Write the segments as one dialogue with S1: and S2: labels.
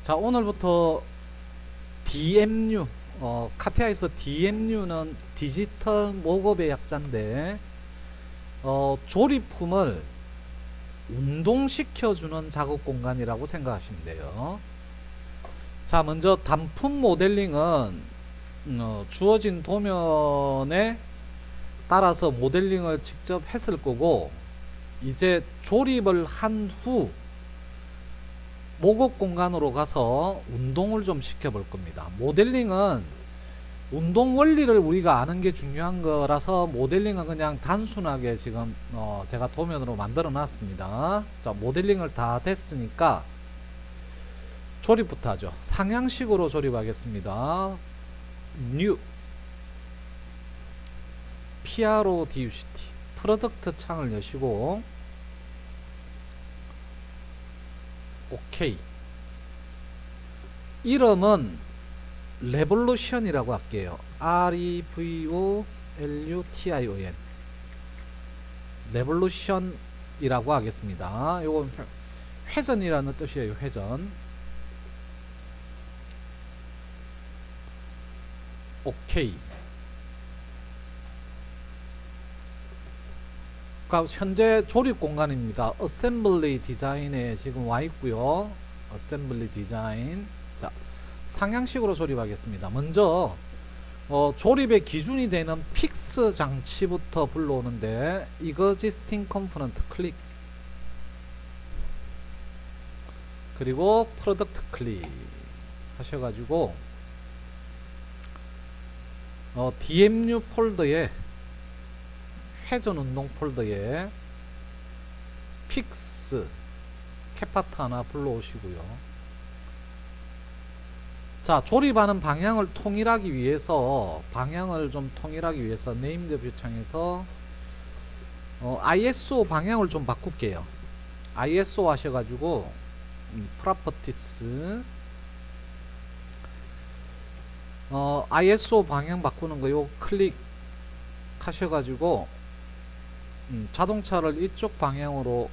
S1: 자, 오늘부터 DMU, 카티아에서 DMU는 디지털 목업의 약자인데, 조립품을 운동시켜주는 작업 공간이라고 생각하시면 돼요. 자, 먼저 단품 모델링은 주어진 도면에 따라서 모델링을 직접 했을 거고, 이제 조립을 한 후 목업 공간으로 가서 운동을 좀 시켜볼 겁니다. 모델링은 운동 원리를 우리가 아는 게 중요한 거라서 모델링은 그냥 단순하게 지금 제가 도면으로 만들어 놨습니다. 자, 모델링을 다 됐으니까 조립부터 하죠. 상향식으로 조립하겠습니다. New PRODUCT 프로덕트 창을 여시고 오케이. 이름은 레볼루션이라고 할게요. REVOLUTION 레볼루션이라고 하겠습니다. 요건 회전이라는 뜻이에요. 회전. 오케이. 현재 조립 공간입니다. 어셈블리 디자인에 지금 와 있고요. 어셈블리 디자인. 자, 상향식으로 조립하겠습니다. 먼저 조립의 기준이 되는 픽스 장치부터 불러오는데 existing component 클릭, 그리고 프로덕트 클릭 하셔가지고 DMU 폴더에 회전 운동 폴더에 픽스 캡파트 하나 불러오시고요. 자, 조립하는 방향을 통일하기 위해서 네임드 뷰 창에서 ISO 방향을 좀 바꿀게요. ISO 하셔가지고 프로퍼티스 ISO 방향 바꾸는 거요. 클릭 하셔가지고 자동차를 이쪽 방향으로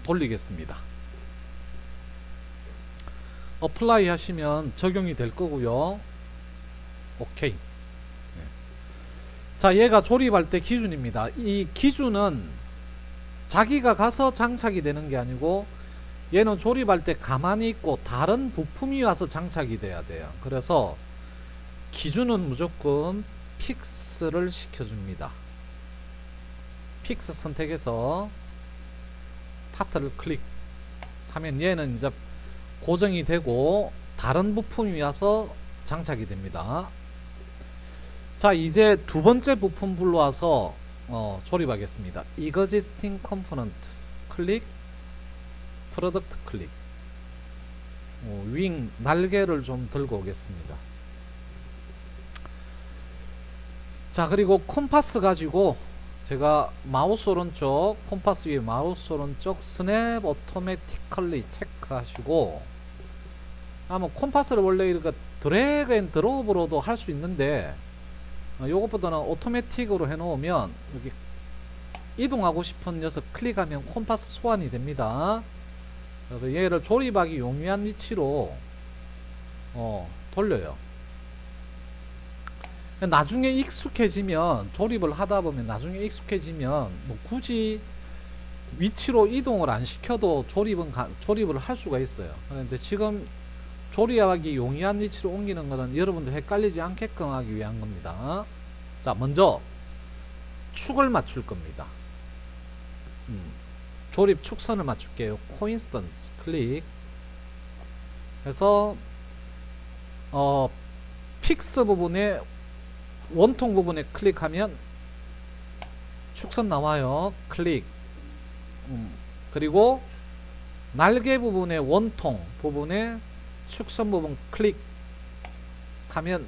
S1: 돌리겠습니다. 어플라이 하시면 적용이 될 거고요. 오케이. 자, 얘가 조립할 때 기준입니다. 이 기준은 자기가 가서 장착이 되는 게 아니고 얘는 조립할 때 가만히 있고 다른 부품이 와서 장착이 돼야 돼요. 그래서 기준은 무조건 픽스를 시켜줍니다. 픽스 선택해서 파트를 클릭하면 얘는 이제 고정이 되고 다른 부품이 와서 장착이 됩니다. 자, 이제 두 번째 부품 불러와서 조립하겠습니다. existing component 클릭, 프로덕트 클릭. 윙 날개를 좀 들고 오겠습니다. 자, 그리고 콤파스 가지고 제가 마우스 오른쪽, 콤파스 위에 마우스 오른쪽 스냅 오토매티컬리 체크하시고, 아마 콤파스를 원래 이렇게 드래그 앤 드롭으로도 할 수 있는데 요것보다는 오토매틱으로 해놓으면 여기 이동하고 싶은 녀석 클릭하면 콤파스 소환이 됩니다. 그래서 얘를 조립하기 용이한 위치로 돌려요. 나중에 익숙해지면, 조립을 하다 보면 나중에 익숙해지면 뭐 굳이 위치로 이동을 안 시켜도 조립을 할 수가 있어요. 그런데 지금 조립하기 용이한 위치로 옮기는 것은 여러분들 헷갈리지 않게끔 하기 위한 겁니다. 자, 먼저 축을 맞출 겁니다. 조립 축선을 맞출게요. 코인스턴스 클릭 해서 픽스 부분에 원통 부분에 클릭하면 축선 나와요. 클릭. 그리고 날개 부분에 원통 부분에 축선 부분 클릭하면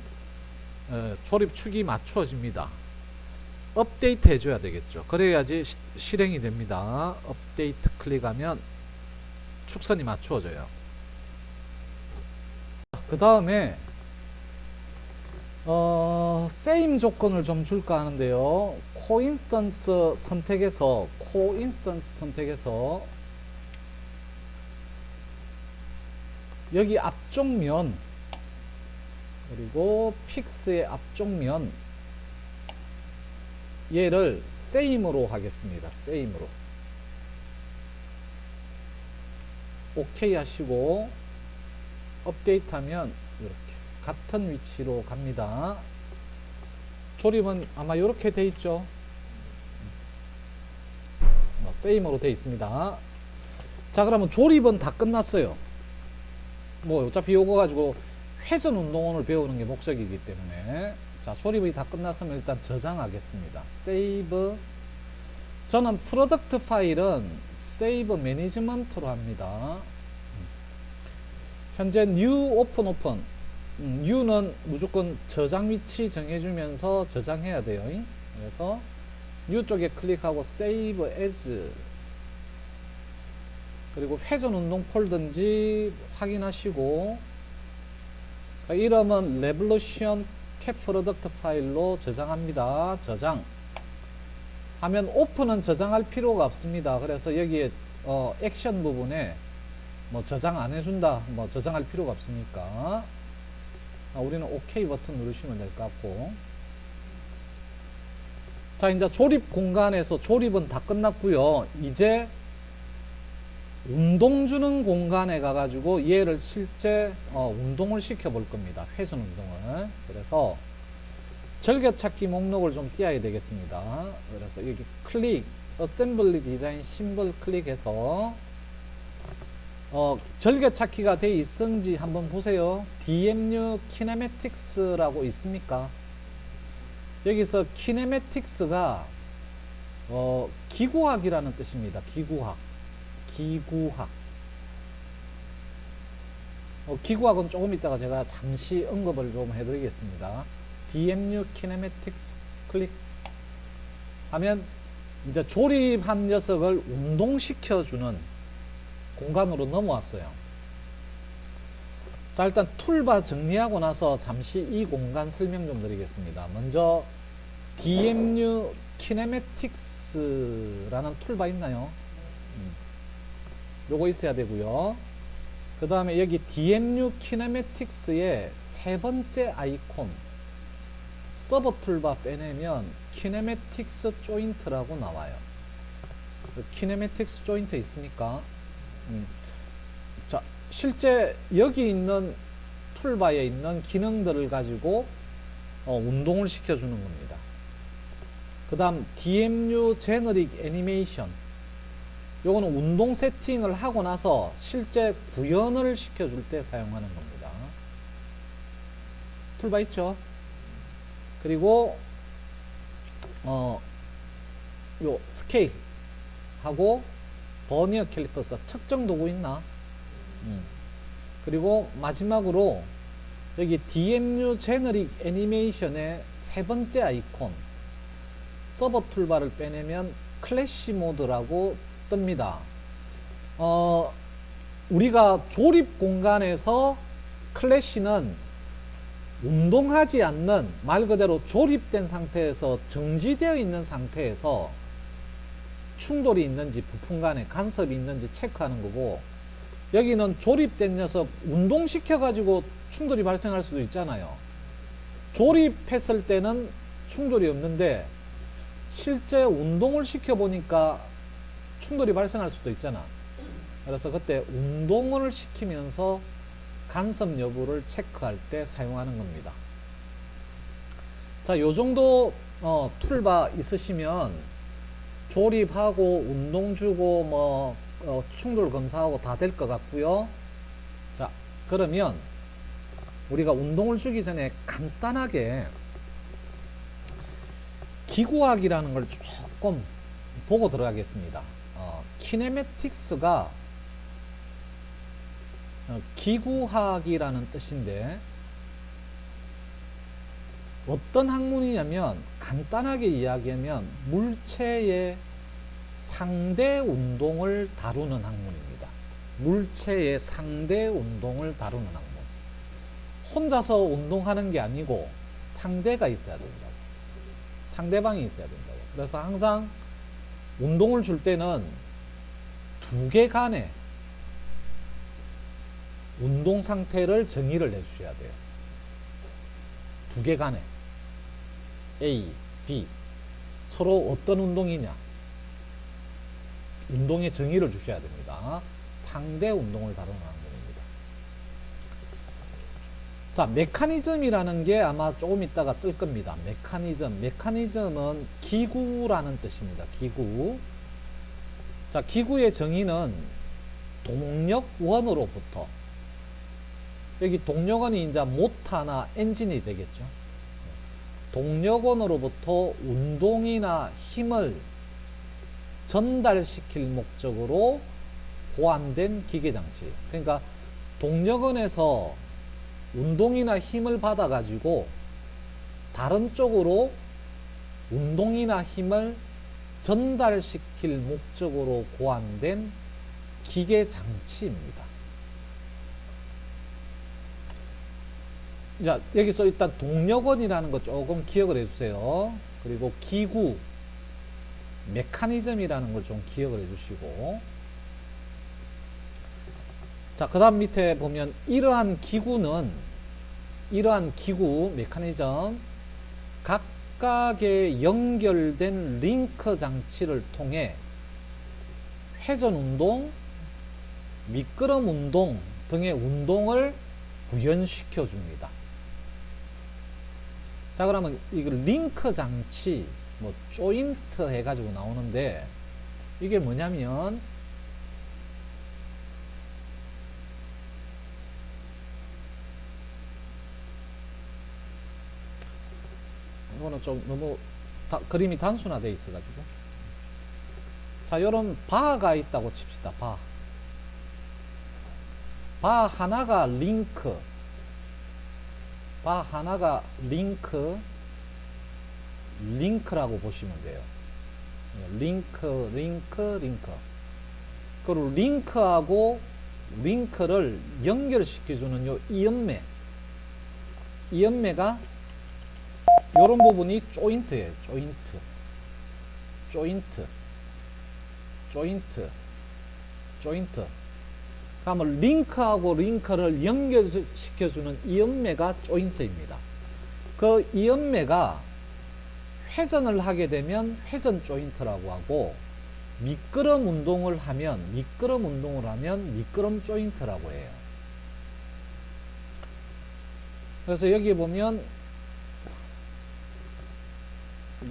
S1: 조립 축이 맞추어집니다. 업데이트 해줘야 되겠죠. 그래야지 실행이 됩니다. 업데이트 클릭하면 축선이 맞추어져요. 그 다음에 세임 조건을 좀 줄까 하는데요. 코인스턴스 선택해서 여기 앞쪽 면 그리고 픽스의 앞쪽 면 얘를 same으로 하겠습니다. same으로. 오케이 하시고 업데이트 하면 이렇게 같은 위치로 갑니다. 조립은 아마 이렇게 돼 있죠. same으로 돼 있습니다. 자, 그러면 조립은 다 끝났어요. 뭐 어차피 요거 가지고 회전 운동원을 배우는 게 목적이기 때문에. 자, 조립이 다 끝났으면 일단 저장하겠습니다. save. 저는 프로덕트 파일은 save 매니지먼트로 합니다. 현재 new open new는 무조건 저장 위치 정해주면서 저장해야 돼요. 그래서 new 쪽에 클릭하고 save as, 그리고 회전 운동 폴더인지 확인하시고, 이름은 revolution 캡 프로덕트 파일로 저장합니다. 저장 하면 오픈은 저장할 필요가 없습니다. 그래서 여기에 액션 부분에 뭐 저장 안 해준다, 뭐 저장할 필요가 없으니까 우리는 OK 버튼 누르시면 될 것 같고. 자, 이제 조립 공간에서 조립은 다 끝났고요. 이제 운동 주는 공간에 가가지고 얘를 실제 운동을 시켜 볼 겁니다. 회전 운동을. 그래서 즐겨찾기 목록을 좀 띄어야 되겠습니다. 그래서 여기 클릭, 어셈블리 디자인 심볼 클릭해서 즐겨찾기가 돼 있은지 한번 보세요. DMU 키네매틱스라고 있습니까? 여기서 키네매틱스가 기구학이라는 뜻입니다. 기구학. 기구학은 조금 있다가 제가 잠시 언급을 좀 해드리겠습니다. DMU 키네매틱스 클릭 하면 이제 조립한 녀석을 운동시켜주는 공간으로 넘어왔어요. 자, 일단 툴바 정리하고 나서 잠시 이 공간 설명 좀 드리겠습니다. 먼저 DMU 키네매틱스라는 툴바 있나요? 요거 있어야 되고요. 그 다음에 여기 DMU 키네매틱스의 세 번째 아이콘 서버 툴바 빼내면 키네매틱스 조인트라고 나와요. 키네매틱스 조인트 있습니까? 자, 실제 여기 있는 툴바에 있는 기능들을 가지고 운동을 시켜주는 겁니다. 그 다음 DMU 제너릭 애니메이션, 요거는 운동 세팅을 하고 나서 실제 구현을 시켜줄 때 사용하는 겁니다. 툴바 있죠? 그리고 요 스케일 하고 버니어 캘리퍼스 측정 도구 있나? 그리고 마지막으로 여기 DMU 제너릭 애니메이션의 세 번째 아이콘 서버 툴바를 빼내면 클래시 모드라고 뜹니다. 우리가 조립 공간에서 클래시는 운동하지 않는, 말 그대로 조립된 상태에서 정지되어 있는 상태에서 충돌이 있는지 부품 간에 간섭이 있는지 체크하는 거고, 여기는 조립된 녀석 운동시켜 가지고 충돌이 발생할 수도 있잖아요. 조립했을 때는 충돌이 없는데 실제 운동을 시켜 보니까 충돌이 발생할 수도 있잖아. 그래서 그때 운동을 시키면서 간섭 여부를 체크할 때 사용하는 겁니다. 자, 요 정도 툴바 있으시면 조립하고 운동 주고 뭐 충돌 검사하고 다 될 것 같고요. 자, 그러면 우리가 운동을 주기 전에 간단하게 기구학이라는 걸 조금 보고 들어가겠습니다. 키네매틱스가 기구학이라는 뜻인데 어떤 학문이냐면, 간단하게 이야기하면 물체의 상대 운동을 다루는 학문입니다. 물체의 상대 운동을 다루는 학문. 혼자서 운동하는 게 아니고 상대가 있어야 된다고. 상대방이 있어야 된다고. 그래서 항상 운동을 줄 때는 두 개 간에 운동 상태를 정의를 해주셔야 돼요. 두 개 간에 A, B 서로 어떤 운동이냐 운동의 정의를 주셔야 됩니다. 상대 운동을 다루는 항목입니다. 자, 메커니즘이라는 게 아마 조금 있다가 뜰 겁니다. 메커니즘은 기구라는 뜻입니다. 기구. 자, 기구의 정의는 동력원으로부터, 여기 동력원이 이제 모터나 엔진이 되겠죠. 동력원으로부터 운동이나 힘을 전달시킬 목적으로 고안된 기계장치. 그러니까 동력원에서 운동이나 힘을 받아 가지고 다른 쪽으로 운동이나 힘을 전달시킬 목적으로 고안된 기계장치입니다. 자, 여기서 일단 동력원이라는 거 조금 기억을 해주세요. 그리고 기구, 메커니즘이라는 걸 좀 기억을 해주시고, 자, 그 다음 밑에 보면 이러한 기구, 메커니즘, 각각의 연결된 링크 장치를 통해 회전 운동, 미끄럼 운동 등의 운동을 구현시켜 줍니다. 자, 그러면 이거 링크 장치, 뭐 조인트 해가지고 나오는데, 이게 뭐냐면 이거는 좀 너무 그림이 단순화되어 있어가지고, 자, 요런 바가 있다고 칩시다. 바 하나가 링크라고 보시면 돼요. 링크. 그리고 링크하고 링크를 연결시켜주는 요 이연매가 요런 부분이 조인트예요. 조인트. 그러면 링크하고 링크를 연결시켜주는 이연매가 조인트입니다. 그 이연매가 회전을 하게 되면 회전 조인트라고 하고, 미끄럼 운동을 하면 미끄럼 조인트라고 해요. 그래서 여기 보면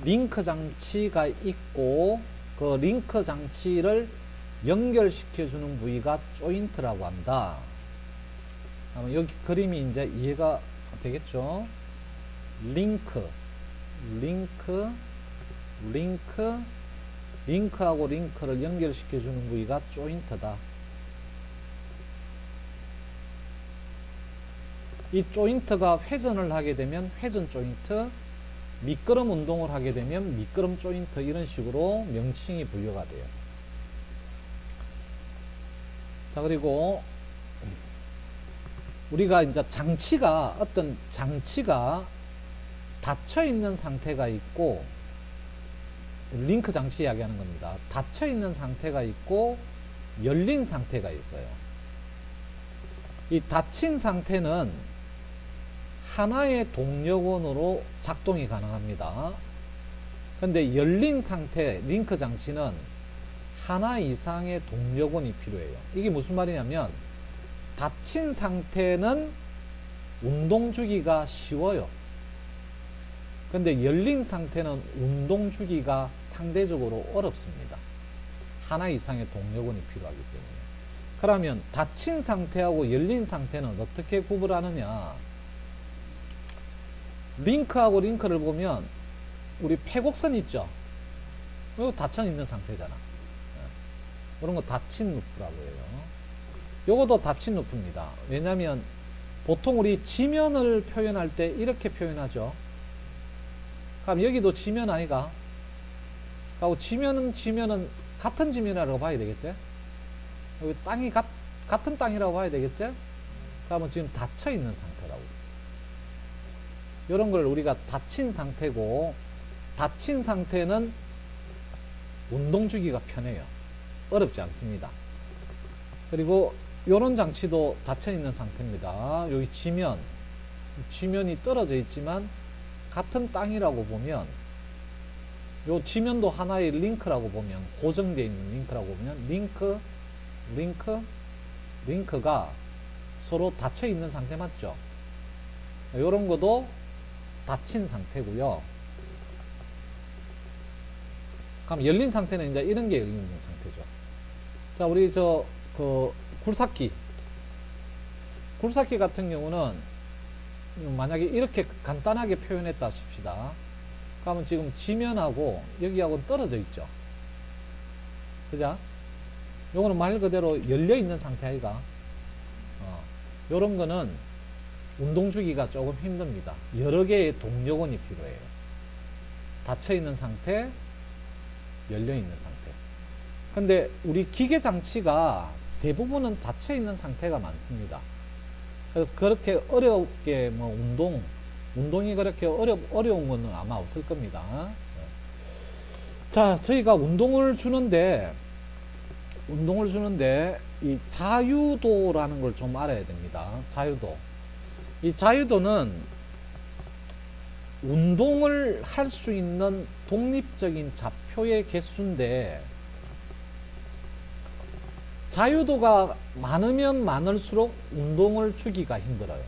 S1: 링크 장치가 있고, 그 링크 장치를 연결시켜주는 부위가 조인트라고 한다. 여기 그림이 이제 이해가 되겠죠? 링크하고 링크를 연결시켜주는 부위가 조인트다. 이 조인트가 회전을 하게 되면 회전 조인트, 미끄럼 운동을 하게 되면 미끄럼 조인트, 이런 식으로 명칭이 분류가 돼요. 자, 그리고 우리가 이제 어떤 장치가 닫혀 있는 상태가 있고, 링크 장치 이야기하는 겁니다. 닫혀 있는 상태가 있고 열린 상태가 있어요. 이 닫힌 상태는 하나의 동력원으로 작동이 가능합니다. 근데 열린 상태, 링크 장치는 하나 이상의 동력원이 필요해요. 이게 무슨 말이냐면, 닫힌 상태는 운동 주기가 쉬워요. 근데 열린 상태는 운동 주기가 상대적으로 어렵습니다. 하나 이상의 동력원이 필요하기 때문에. 그러면 닫힌 상태하고 열린 상태는 어떻게 구분하느냐? 링크하고 링크를 보면 우리 폐곡선 있죠? 이거 닫혀 있는 상태잖아. 이런 거 닫힌 루프라고 해요. 요것도 닫힌 루프입니다. 왜냐면 보통 우리 지면을 표현할 때 이렇게 표현하죠. 그럼 여기도 지면 아이가? 그리고 지면은 같은 지면이라고 봐야 되겠지? 여기 땅이 같은 땅이라고 봐야 되겠지? 그러면 지금 닫혀 있는 상태라고. 이런 걸 우리가 닫힌 상태고, 닫힌 상태는 운동 주기가 편해요. 어렵지 않습니다. 그리고 요런 장치도 닫혀 있는 상태입니다. 여기 지면이 떨어져 있지만 같은 땅이라고 보면 요 지면도 하나의 링크라고 보면 고정되어 있는 링크라고 보면 링크가 서로 닫혀 있는 상태 맞죠? 요런 것도 닫힌 상태고요. 그럼 열린 상태는 이제 이런 게 열린 상태죠. 자, 우리 굴삭기 같은 경우는 만약에 이렇게 간단하게 표현했다 싶시다. 그러면 지금 지면하고 여기하고 떨어져 있죠. 그죠? 요거는 말 그대로 열려 있는 상태 아이가. 요런 거는 운동 주기가 조금 힘듭니다. 여러 개의 동력원이 필요해요. 닫혀 있는 상태, 열려 있는 상태. 근데 우리 기계 장치가 대부분은 닫혀 있는 상태가 많습니다. 그래서 그렇게 어렵게 운동이 그렇게 어려운 건 아마 없을 겁니다. 자, 저희가 운동을 주는데 이 자유도라는 걸 좀 알아야 됩니다. 자유도. 이 자유도는 운동을 할 수 있는 독립적인 좌표의 개수인데 자유도가 많으면 많을수록 운동을 주기가 힘들어요.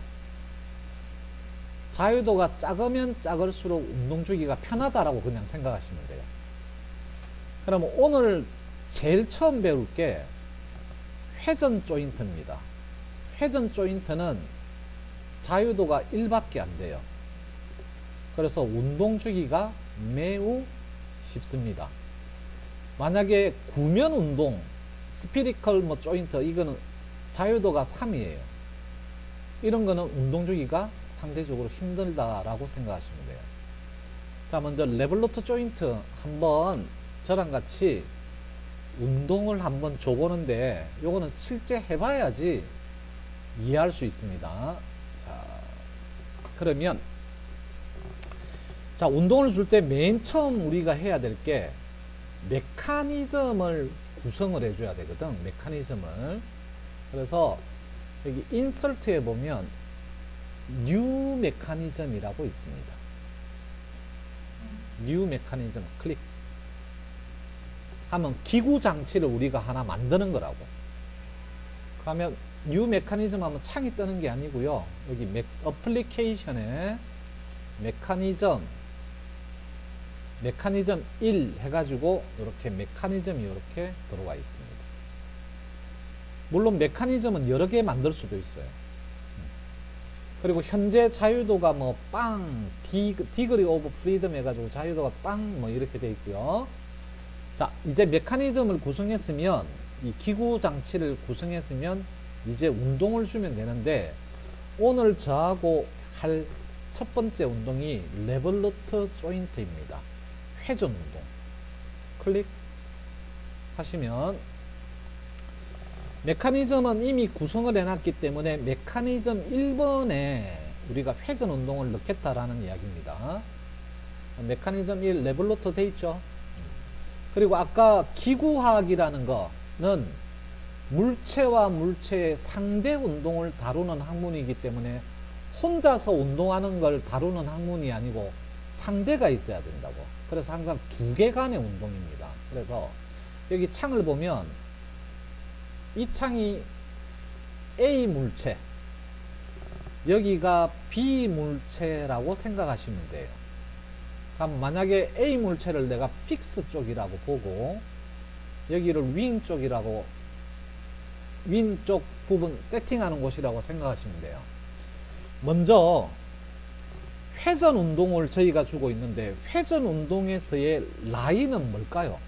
S1: 자유도가 작으면 작을수록 운동 주기가 편하다라고 그냥 생각하시면 돼요. 그럼 오늘 제일 처음 배울 게 회전 조인트입니다. 회전 조인트는 자유도가 1밖에 안 돼요. 그래서 운동 주기가 매우 쉽습니다. 만약에 구면 운동, 스피리컬 조인트, 이거는 자유도가 3이에요. 이런 거는 운동 주기가 상대적으로 힘들다라고 생각하시면 돼요. 자, 먼저 레볼루트 조인트 한번 저랑 같이 운동을 한번 줘보는데 요거는 실제 해봐야지 이해할 수 있습니다. 자, 그러면 자, 운동을 줄 때 맨 처음 우리가 해야 될 게 메커니즘을 구성을 해줘야 되거든. 메커니즘을. 그래서 여기 인설트에 보면 뉴 메커니즘이라고 있습니다. 뉴 메커니즘 클릭 하면 기구 장치를 우리가 하나 만드는 거라고. 그러면 뉴 메커니즘 하면 창이 뜨는 게 아니고요. 여기 어플리케이션에 메커니즘 1 해가지고 이렇게 메커니즘이 이렇게 들어와 있습니다. 물론 메커니즘은 여러 개 만들 수도 있어요. 그리고 현재 자유도가 디그리 오브 프리덤 해가지고 자유도가 이렇게 돼 있고요. 자, 이제 메커니즘을 구성했으면, 이 기구 장치를 구성했으면 이제 운동을 주면 되는데, 오늘 저하고 할 첫 번째 운동이 레볼루트 조인트입니다. 회전 운동. 클릭 하시면 메커니즘은 이미 구성을 해놨기 때문에 메커니즘 1번에 우리가 회전 운동을 넣겠다라는 이야기입니다. 메커니즘 1 레볼루트 돼 있죠. 그리고 아까 기구화학이라는 거는 물체와 물체의 상대 운동을 다루는 학문이기 때문에 혼자서 운동하는 걸 다루는 학문이 아니고 상대가 있어야 된다고. 그래서 항상 두 개 간의 운동입니다. 그래서 여기 창을 보면 이 창이 A 물체, 여기가 B 물체라고 생각하시면 돼요. 그럼 만약에 A 물체를 내가 픽스 쪽이라고 보고 여기를 윙 쪽이라고, 윙 쪽 부분 세팅하는 곳이라고 생각하시면 돼요. 먼저 회전 운동을 저희가 주고 있는데 회전 운동에서의 라인은 뭘까요?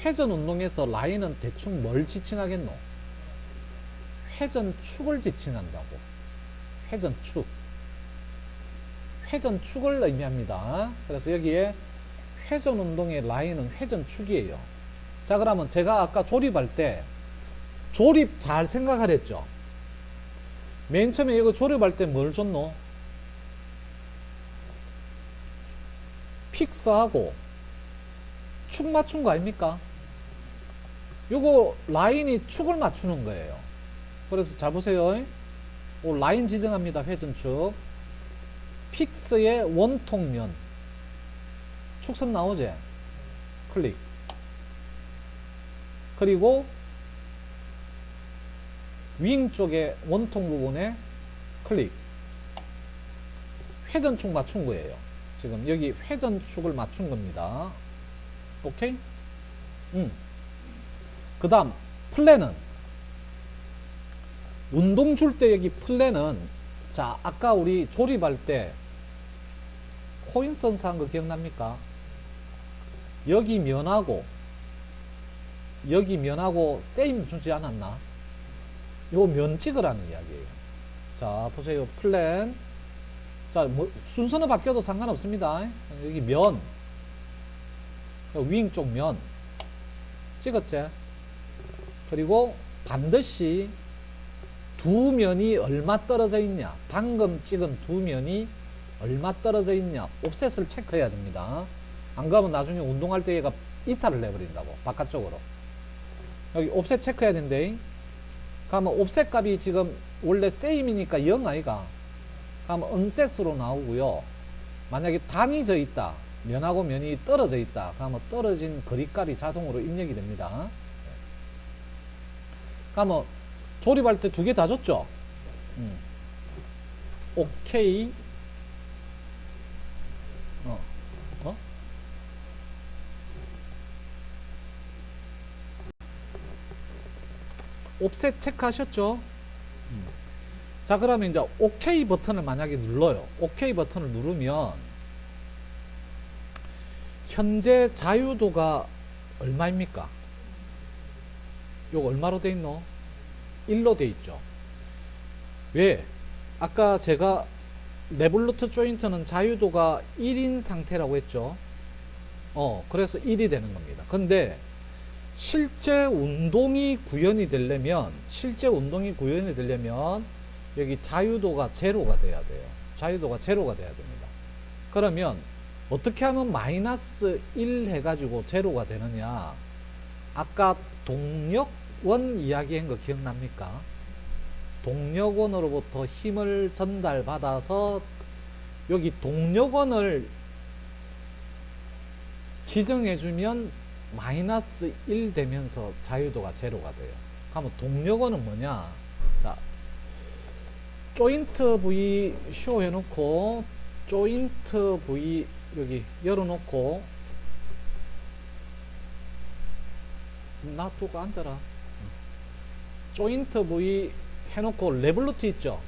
S1: 회전 운동에서 라인은 대충 뭘 지칭하겠노? 회전축을 지칭한다고. 회전축을 의미합니다. 그래서 여기에 회전 운동의 라인은 회전축이에요. 자, 그러면 제가 아까 조립할 때 조립 잘 생각하랬죠? 맨 처음에 이거 조립할 때 뭘 줬노? 픽스하고 축 맞춘 거 아닙니까? 요거 라인이 축을 맞추는 거예요. 그래서 잘 보세요. 라인 지정합니다. 회전축. 픽스의 원통면. 축선 나오지? 클릭. 그리고 윙 쪽에 원통 부분에 클릭. 회전축 맞춘 거예요. 지금 여기 회전축을 맞춘 겁니다. 오케이? 그 다음 플랜은 운동 줄 때 여기 플랜은 자 아까 우리 조립할 때 코인선스 한 거 기억납니까? 여기 면하고 세임 주지 않았나? 요 면 찍으라는 이야기예요. 자 보세요. 플랜. 자 뭐 순서는 바뀌어도 상관없습니다. 여기 면 윙 쪽 면 찍었지? 그리고 반드시 두 면이 얼마 떨어져 있냐, 방금 찍은 두 면이 얼마 떨어져 있냐 옵셋을 체크해야 됩니다. 안 그러면 나중에 운동할 때 얘가 이탈을 내버린다고. 바깥쪽으로 여기 옵셋 체크해야 된대. 그러면 옵셋 값이 지금 원래 세임이니까 0 아이가. 그러면 언셋으로 나오고요. 만약에 단이 져 있다, 면하고 면이 떨어져 있다, 그러면 떨어진 거리값이 자동으로 입력이 됩니다. 그러면 조립할 때 두 개 다 줬죠? 오케이. 옵셋 체크하셨죠? 자 그러면 이제 OK 버튼을 만약에 눌러요. OK 버튼을 누르면 현재 자유도가 얼마입니까? 요거 얼마로 돼 있노? 1로 돼 있죠. 왜? 아까 제가 레볼루트 조인트는 자유도가 1인 상태라고 했죠. 그래서 1이 되는 겁니다. 근데 실제 운동이 구현이 되려면 여기 자유도가 제로가 돼야 돼요. 자유도가 제로가 돼야 됩니다. 그러면 어떻게 하면 마이너스 1 해가지고 제로가 되느냐? 아까 동력원 이야기한 거 기억납니까? 동력원으로부터 힘을 전달받아서 여기 동력원을 지정해주면 마이너스 1 되면서 자유도가 제로가 돼요. 그러면 동력원은 뭐냐? 자, 조인트 부위 쇼 해놓고 조인트 부위 여기 열어놓고 놔두고 앉아라. 조인트 부위 해놓고 레볼루트 있죠?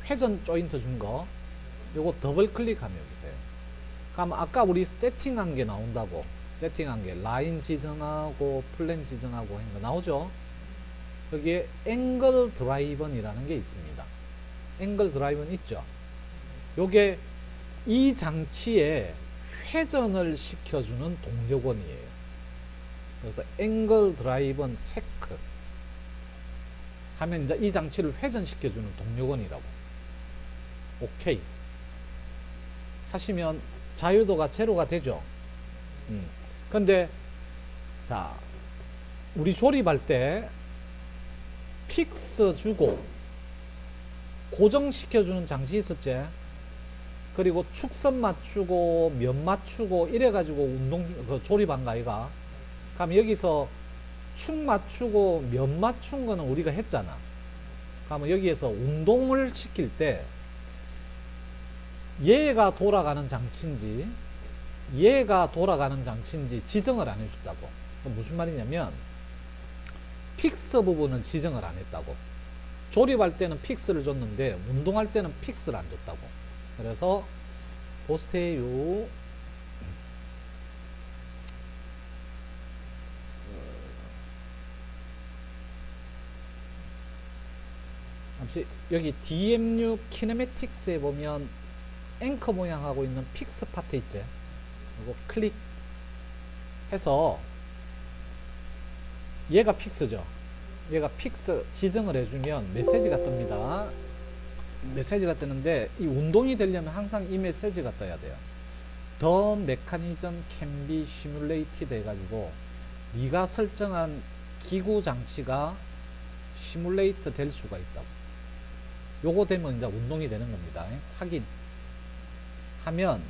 S1: 회전 조인트 준 거 요거 더블 클릭하면 보세요. 그럼 아까 우리 세팅한 게 나온다고. 세팅한 게 라인 지정하고 플랜 지정하고 한 거 나오죠? 여기에 앵글 드라이번이라는 게 있습니다. 앵글 드라이번 있죠? 요게 이 장치에 회전을 시켜주는 동력원이에요. 그래서 앵글 드라이번 체크 하면 이제 이 장치를 회전시켜주는 동력원이라고. 오케이 하시면 자유도가 제로가 되죠. 근데 자 우리 조립할 때 픽스 주고 고정시켜주는 장치 있었지? 그리고 축선 맞추고 면 맞추고 이래가지고 운동 조립한 거 아이가? 그럼 여기서 축 맞추고 면 맞춘 거는 우리가 했잖아. 그러면 여기에서 운동을 시킬 때 얘가 돌아가는 장치인지 지정을 안 해줬다고. 무슨 말이냐면 픽스 부분은 지정을 안 했다고. 조립할 때는 픽스를 줬는데 운동할 때는 픽스를 안 줬다고. 그래서 보세요. 여기 DMU 키네매틱스에 보면 앵커 모양하고 있는 픽스 파트 있지? 이거 클릭해서 얘가 픽스죠. 얘가 픽스 지정을 해주면 메시지가 뜹니다. 메시지가 뜨는데 이 운동이 되려면 항상 이 메시지가 떠야 돼요. The mechanism can be simulated 해가지고 네가 설정한 기구 장치가 시뮬레이트 될 수가 있다고. 요거 되면 이제 운동이 되는 겁니다. 확인하면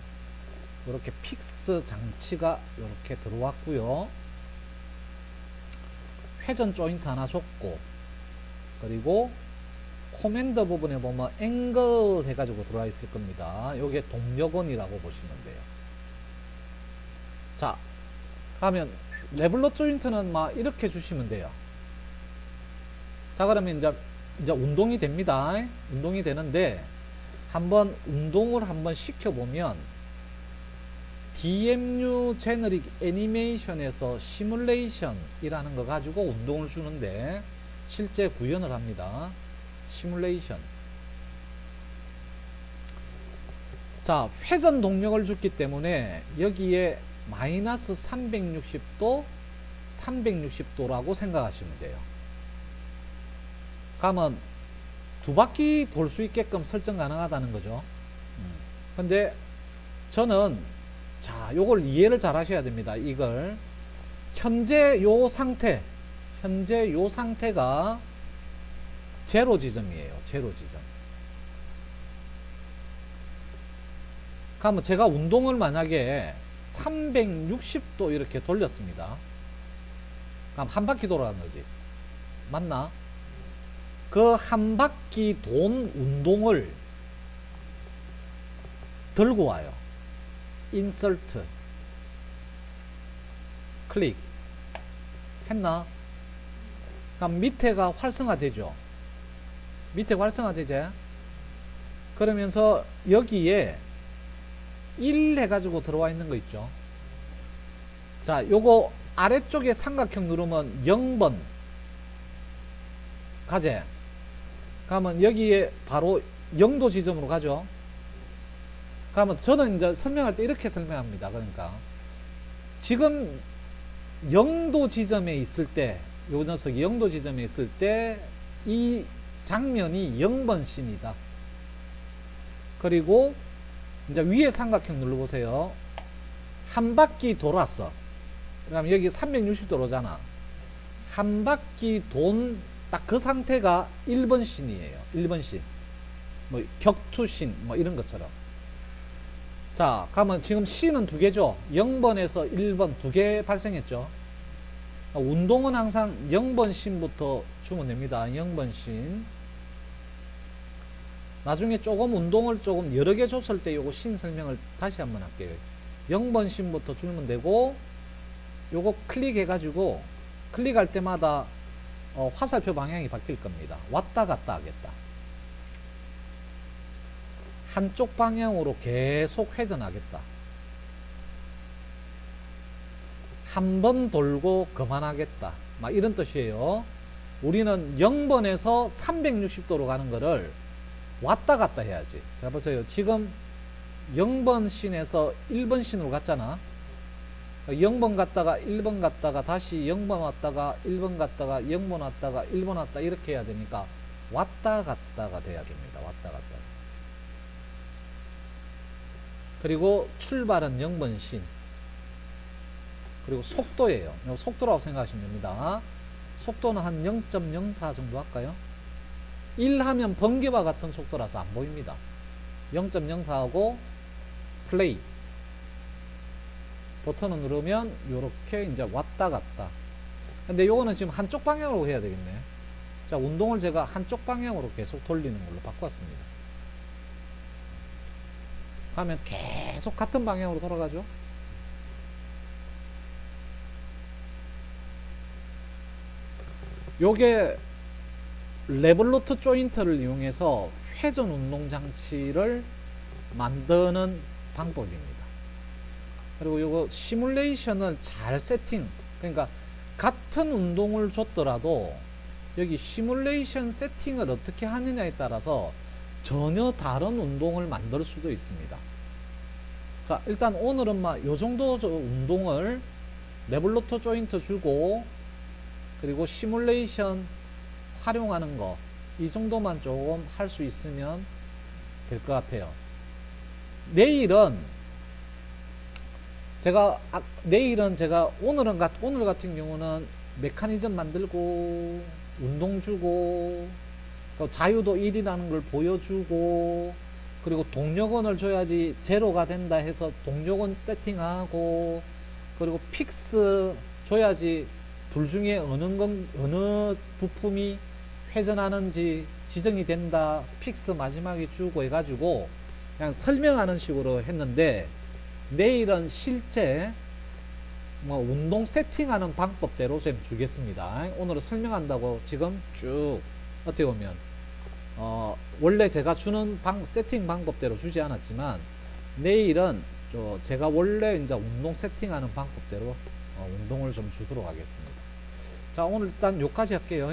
S1: 이렇게 픽스 장치가 이렇게 들어왔고요. 회전 조인트 하나 줬고, 그리고 코맨더 부분에 보면 앵글 해가지고 들어와 있을 겁니다. 요게 동력원이라고 보시면 돼요. 자, 그러면 레벨러 조인트는 막 이렇게 주시면 돼요. 자, 그러면 이제 운동이 됩니다. 운동이 되는데 한번 운동을 한번 시켜보면 DMU 제너릭 애니메이션에서 시뮬레이션이라는 거 가지고 운동을 주는데 실제 구현을 합니다. 시뮬레이션. 자, 회전 동력을 줬기 때문에 여기에 마이너스 360도, 360도라고 생각하시면 돼요. 그러면 두 바퀴 돌 수 있게끔 설정 가능하다는 거죠. 근데 저는 자, 요걸 이해를 잘 하셔야 됩니다. 이걸 현재 요 상태가 제로 지점이에요. 제로 지점. 그러면 제가 운동을 만약에 360도 이렇게 돌렸습니다. 그럼 한 바퀴 돌아간 거지. 맞나? 그 한 바퀴 돈 운동을 들고 와요. 인서트 클릭 했나? 그럼 밑에가 활성화되죠. 밑에 활성화되지. 그러면서 여기에 1 해가지고 들어와 있는 거 있죠. 자, 요거 아래쪽에 삼각형 누르면 0번 가재. 그러면 여기에 바로 0도 지점으로 가죠. 그러면 저는 이제 설명할 때 이렇게 설명합니다. 그러니까 지금 0도 지점에 있을 때, 요 녀석이 0도 지점에 있을 때 이 장면이 0번 씬이다. 그리고 이제 위에 삼각형 눌러보세요. 한 바퀴 돌았어. 그럼 여기 360도로잖아. 한 바퀴 돈 딱 그 상태가 1번 씬이에요. 1번 씬. 뭐 격투씬 뭐 이런 것처럼. 자, 그러면 지금 씬은 두 개죠. 0번에서 1번 두 개 발생했죠. 운동은 항상 0번 씬부터 주면 됩니다. 0번 씬. 나중에 조금 운동을 조금 여러 개 줬을 때 요거 씬 설명을 다시 한번 할게요. 0번 씬부터 주면 되고, 요거 클릭해가지고 클릭할 때마다 화살표 방향이 바뀔 겁니다. 왔다 갔다 하겠다. 한쪽 방향으로 계속 회전하겠다. 한 번 돌고 그만하겠다. 막 이런 뜻이에요. 우리는 0번에서 360도로 가는 거를 왔다 갔다 해야지. 자, 보세요. 지금 0번 씬에서 1번 씬으로 갔잖아. 0번 갔다가 1번 갔다가 다시 0번 왔다가 1번 갔다가 0번 왔다가 1번 왔다 이렇게 해야 되니까 왔다 갔다가 돼야 됩니다. 왔다 갔다. 그리고 출발은 0번 씬. 그리고 속도예요. 속도라고 생각하시면 됩니다. 속도는 한 0.04 정도 할까요? 1 하면 번개와 같은 속도라서 안 보입니다. 0.04하고 플레이. 버튼을 누르면 요렇게 이제 왔다 갔다. 근데 요거는 지금 한쪽 방향으로 해야 되겠네. 자, 운동을 제가 한쪽 방향으로 계속 돌리는 걸로 바꿨습니다. 하면 계속 같은 방향으로 돌아가죠. 요게 레볼루트 조인트를 이용해서 회전 운동 장치를 만드는 방법입니다. 그리고 요거 시뮬레이션을 잘 세팅, 그러니까 같은 운동을 줬더라도 여기 시뮬레이션 세팅을 어떻게 하느냐에 따라서 전혀 다른 운동을 만들 수도 있습니다. 자, 일단 오늘은 요 정도 운동을 레볼루트 조인트 주고 그리고 시뮬레이션 활용하는 거, 이 정도만 조금 할 수 있으면 될 것 같아요. 내일은 제가 오늘 같은 경우는 메커니즘 만들고 운동 주고 또 자유도 1이라는 걸 보여주고 그리고 동력원을 줘야지 제로가 된다 해서 동력원 세팅하고 그리고 픽스 줘야지 둘 중에 어느 부품이 회전하는지 지정이 된다 픽스 마지막에 주고 해가지고 그냥 설명하는 식으로 했는데 내일은 실제 뭐 운동 세팅하는 방법대로 좀 주겠습니다. 오늘은 설명한다고 지금 쭉 어떻게 보면 원래 제가 주는 세팅 방법대로 주지 않았지만 내일은 제가 원래 이제 운동 세팅하는 방법대로 운동을 좀 주도록 하겠습니다. 자, 오늘 일단 여기까지 할게요.